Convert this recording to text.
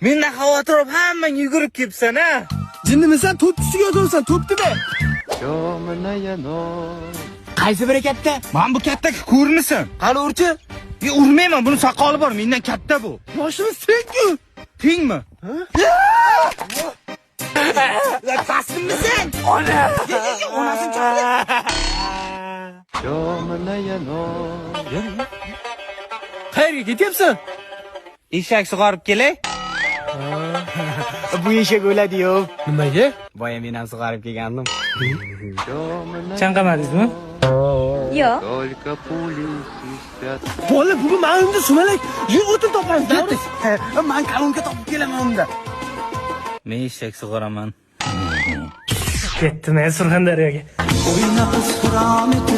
Mendan xavotir olib hammang yugurib kelibsan-a. Jinnimisan, to'ttisiga o'tirsan, to'ptimi? Qaysi biri katta? Men bu katta ko'rinisan. Qani urchi? Urmayman, buni soqoli bor, mendan katta bu. Yoshimiz teng-ku. Tengmi? Taslimmisan? Ona. Onasini chaqir. Qayerga ketyapsan? Eshak sug'orib kelay. Bu eshak o'ladi-yu. Nimaga? Boya men ham sug'orib kelgandim. Chanqamadingizmi? Yo'q. Bola, bugun men unda sumalak. Yur o'tin topamiz. Men kolonka topib kelaman unda. Men eshak sug'oraman. Ketdim men Surxondaryoga. O'yna qiz xurom eti